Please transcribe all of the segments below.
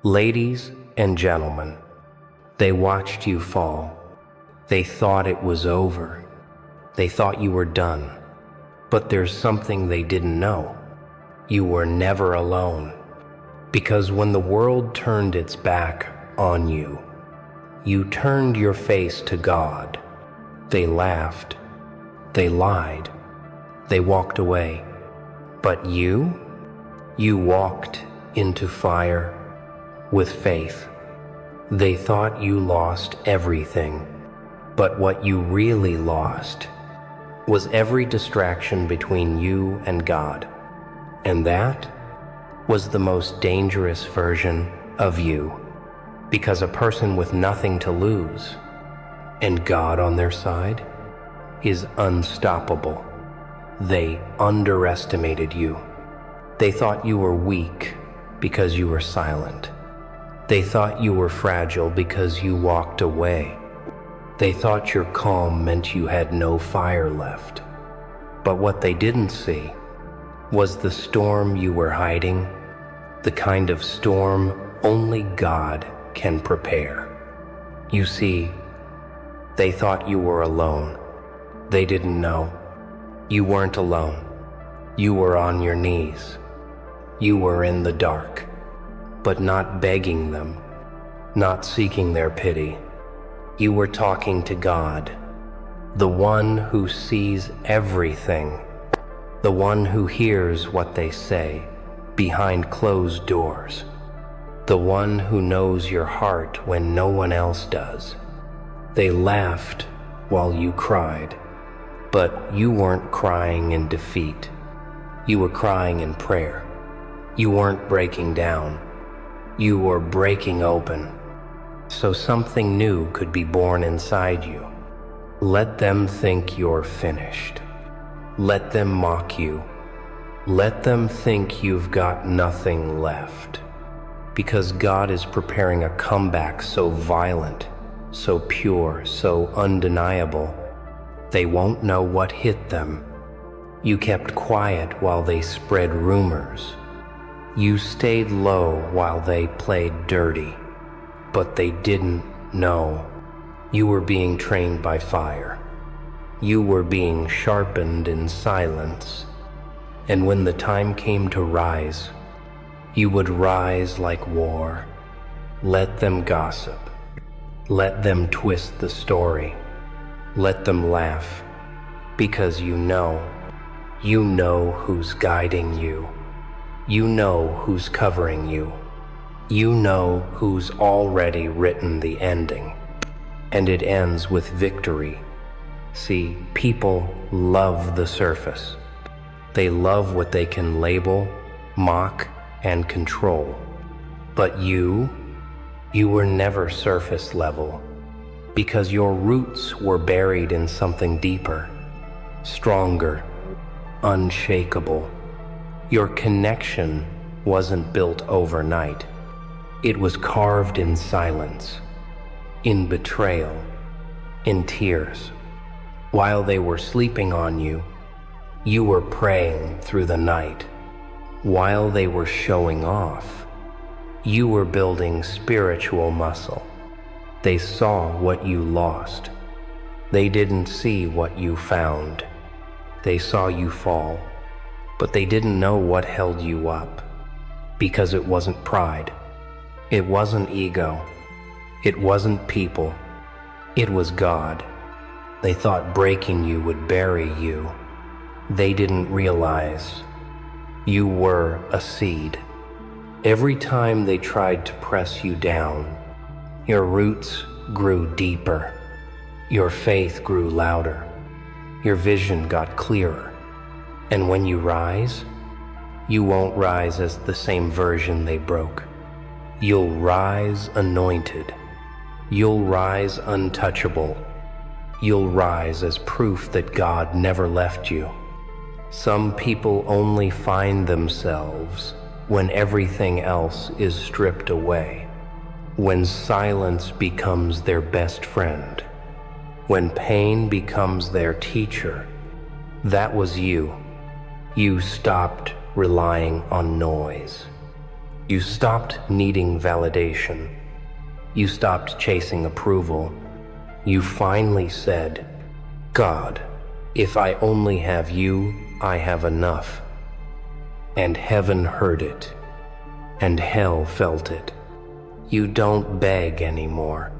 Ladies and gentlemen, they watched you fall. They thought it was over. They thought you were done. But there's something they didn't know. You were never alone. Because when the world turned its back on you, you turned your face to God. They laughed. They lied. They walked away. But you walked into fire with faith. They thought you lost everything, but what you really lost was every distraction between you and God. And that was the most dangerous version of you, because a person with nothing to lose and God on their side is unstoppable. They underestimated you. They thought you were weak because you were silent. They thought you were fragile because you walked away. They thought your calm meant you had no fire left. But what they didn't see was the storm you were hiding, the kind of storm only God can prepare. You see, they thought you were alone. They didn't know. You weren't alone. You were on your knees. You were in the dark, but not begging them, not seeking their pity. You were talking to God, the one who sees everything, the one who hears what they say behind closed doors, the one who knows your heart when no one else does. They laughed while you cried, but you weren't crying in defeat. You were crying in prayer. You weren't breaking down. You were breaking open, so something new could be born inside you. Let them think you're finished. Let them mock you. Let them think you've got nothing left. Because God is preparing a comeback so violent, so pure, so undeniable, they won't know what hit them. You kept quiet while they spread rumors. You stayed low while they played dirty, but they didn't know. You were being trained by fire. You were being sharpened in silence. And when the time came to rise, you would rise like war. Let them gossip. Let them twist the story. Let them laugh, because you know who's guiding you. You know who's covering you. You know who's already written the ending. And it ends with victory. See, people love the surface. They love what they can label, mock, and control. But you were never surface level, because your roots were buried in something deeper, stronger, unshakable. Your connection wasn't built overnight. It was carved in silence, in betrayal, in tears. While they were sleeping on you, you were praying through the night. While they were showing off, you were building spiritual muscle. They saw what you lost. They didn't see what you found. They saw you fall, but they didn't know what held you up, because it wasn't pride. It wasn't ego. It wasn't people. It was God. They thought breaking you would bury you. They didn't realize you were a seed. Every time they tried to press you down, your roots grew deeper. Your faith grew louder. Your vision got clearer. And when you rise, you won't rise as the same version they broke. You'll rise anointed. You'll rise untouchable. You'll rise as proof that God never left you. Some people only find themselves when everything else is stripped away, when silence becomes their best friend, when pain becomes their teacher. That was you. You stopped relying on noise. You stopped needing validation. You stopped chasing approval. You finally said, God, if I only have you, I have enough. And heaven heard it, and hell felt it. You don't beg anymore.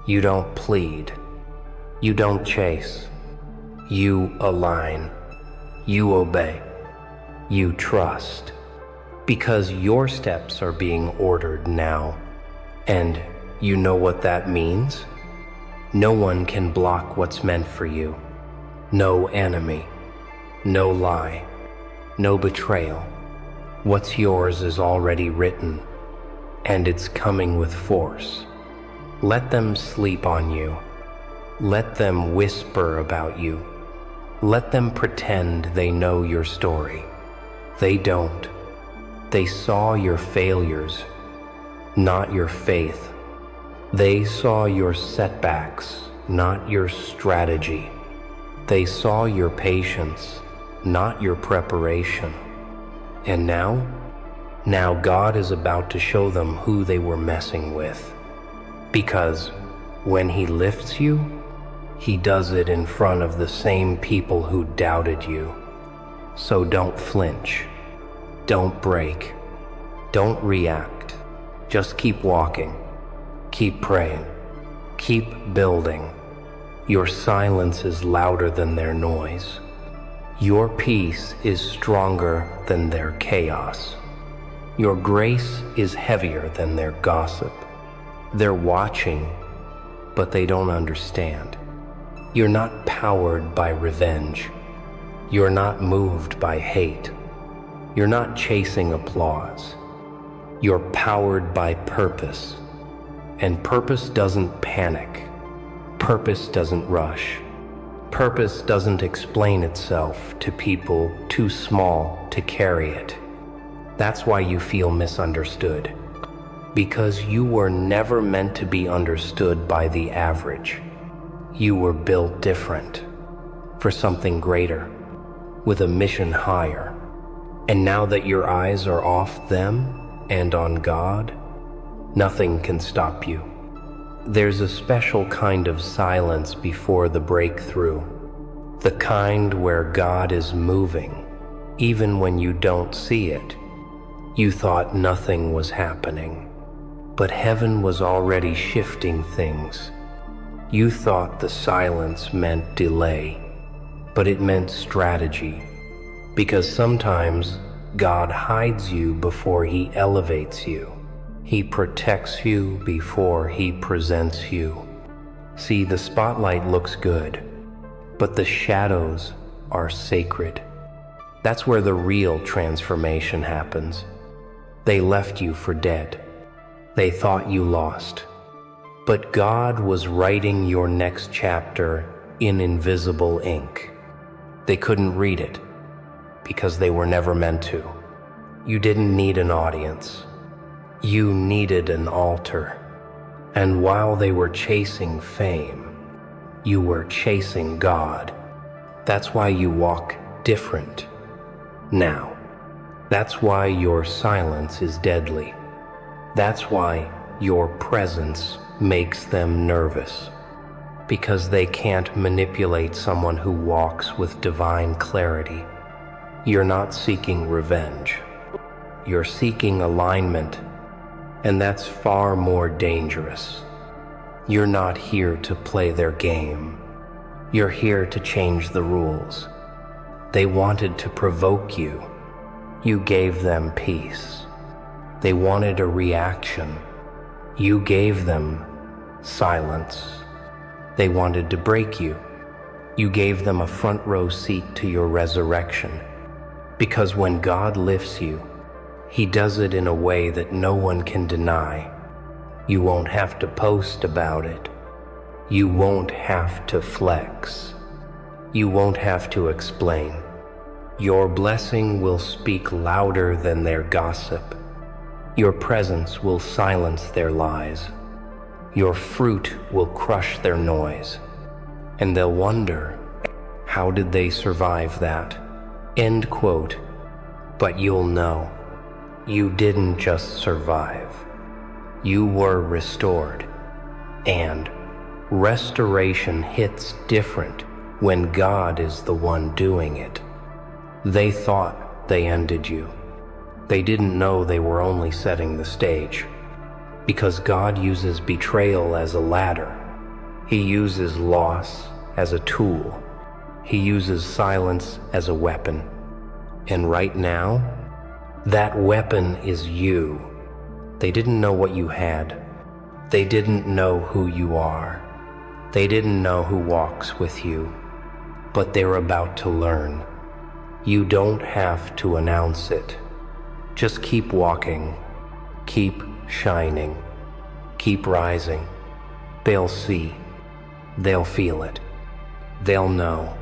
You don't plead. You don't chase. You align. You obey. You trust. Because your steps are being ordered now. And you know what that means? No one can block what's meant for you. No enemy. No lie. No betrayal. What's yours is already written, and it's coming with force. Let them sleep on you. Let them whisper about you. Let them pretend they know your story. They don't. They saw your failures, not your faith. They saw your setbacks, not your strategy. They saw your patience, not your preparation. And now God is about to show them who they were messing with. Because when He lifts you, He does it in front of the same people who doubted you. So don't flinch. Don't break. Don't react. Just keep walking. Keep praying. Keep building. Your silence is louder than their noise. Your peace is stronger than their chaos. Your grace is heavier than their gossip. They're watching, but they don't understand. You're not powered by revenge. You're not moved by hate. You're not chasing applause. You're powered by purpose. And purpose doesn't panic. Purpose doesn't rush. Purpose doesn't explain itself to people too small to carry it. That's why you feel misunderstood. Because you were never meant to be understood by the average. You were built different, for something greater, with a mission higher. And now that your eyes are off them and on God, nothing can stop you. There's a special kind of silence before the breakthrough, the kind where God is moving, even when you don't see it. You thought nothing was happening, but heaven was already shifting things. You thought the silence meant delay, but it meant strategy, because sometimes God hides you before He elevates you. He protects you before He presents you. See, the spotlight looks good, but the shadows are sacred. That's where the real transformation happens. They left you for dead. They thought you lost. But God was writing your next chapter in invisible ink. They couldn't read it because they were never meant to. You didn't need an audience. You needed an altar. And while they were chasing fame, you were chasing God. That's why you walk different now. That's why your silence is deadly. That's why your presence makes them nervous. Because they can't manipulate someone who walks with divine clarity. You're not seeking revenge. You're seeking alignment. And that's far more dangerous. You're not here to play their game. You're here to change the rules. They wanted to provoke you. You gave them peace. They wanted a reaction. You gave them silence. They wanted to break you. You gave them a front row seat to your resurrection. Because when God lifts you, He does it in a way that no one can deny. You won't have to post about it. You won't have to flex. You won't have to explain. Your blessing will speak louder than their gossip. Your presence will silence their lies. Your fruit will crush their noise. And they'll wonder, how did they survive that? End quote. But you'll know. You didn't just survive. You were restored. And restoration hits different when God is the one doing it. They thought they ended you. They didn't know they were only setting the stage. Because God uses betrayal as a ladder. He uses loss as a tool. He uses silence as a weapon. And right now, that weapon is you. They didn't know what you had. They didn't know who you are. They didn't know who walks with you. But they're about to learn. You don't have to announce it. Just keep walking. Keep shining. Keep rising. They'll see. They'll feel it. They'll know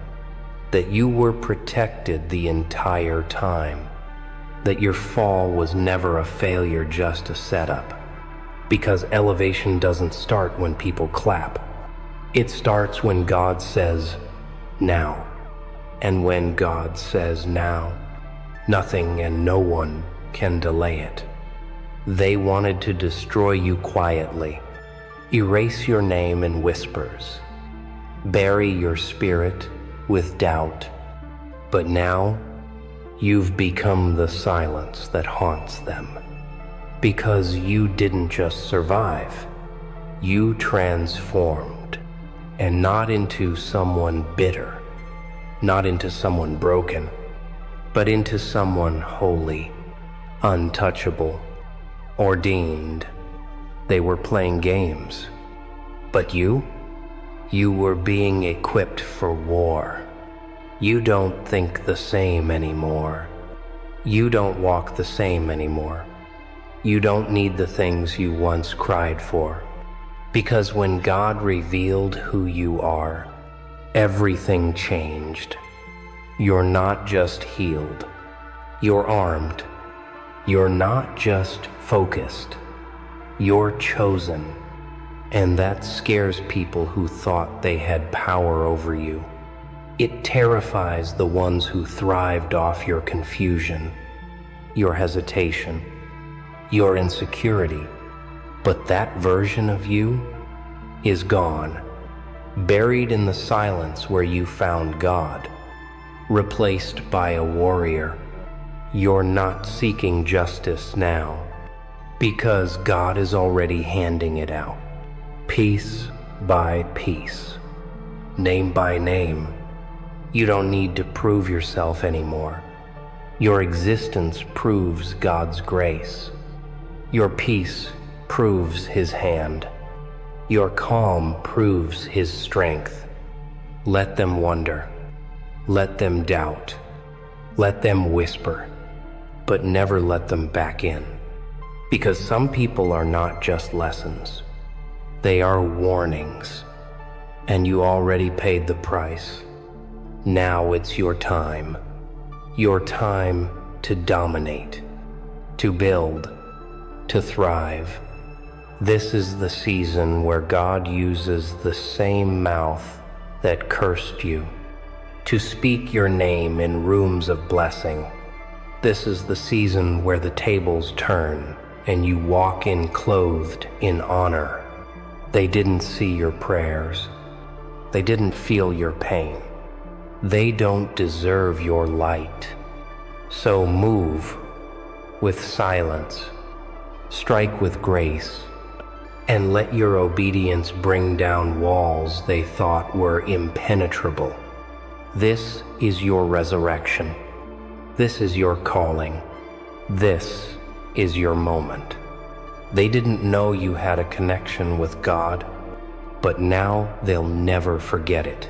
that you were protected the entire time. That your fall was never a failure, just a setup. Because elevation doesn't start when people clap. It starts when God says, now. And when God says now, nothing and no one can delay it. They wanted to destroy you quietly, erase your name in whispers, bury your spirit with doubt. But now, you've become the silence that haunts them. Because you didn't just survive, you transformed. And not into someone bitter, not into someone broken, but into someone holy, untouchable, ordained. They were playing games. But you were being equipped for war. You don't think the same anymore. You don't walk the same anymore. You don't need the things you once cried for. Because when God revealed who you are, everything changed. You're not just healed. You're armed. You're not just focused. You're chosen. And that scares people who thought they had power over you. It terrifies the ones who thrived off your confusion, your hesitation, your insecurity. But that version of you is gone, buried in the silence where you found God, replaced by a warrior. You're not seeking justice now, because God is already handing it out, piece by piece, name by name. You don't need to prove yourself anymore. Your existence proves God's grace. Your peace proves His hand. Your calm proves His strength. Let them wonder. Let them doubt. Let them whisper. But never let them back in. Because some people are not just lessons. They are warnings. And you already paid the price. Now it's your time. Your time to dominate. To build. To thrive. This is the season where God uses the same mouth that cursed you to speak your name in rooms of blessing. This is the season where the tables turn and you walk in clothed in honor. They didn't see your prayers. They didn't feel your pain. They don't deserve your light. So move with silence. Strike with grace. And let your obedience bring down walls they thought were impenetrable. This is your resurrection. This is your calling. This is your moment. They didn't know you had a connection with God, but now they'll never forget it.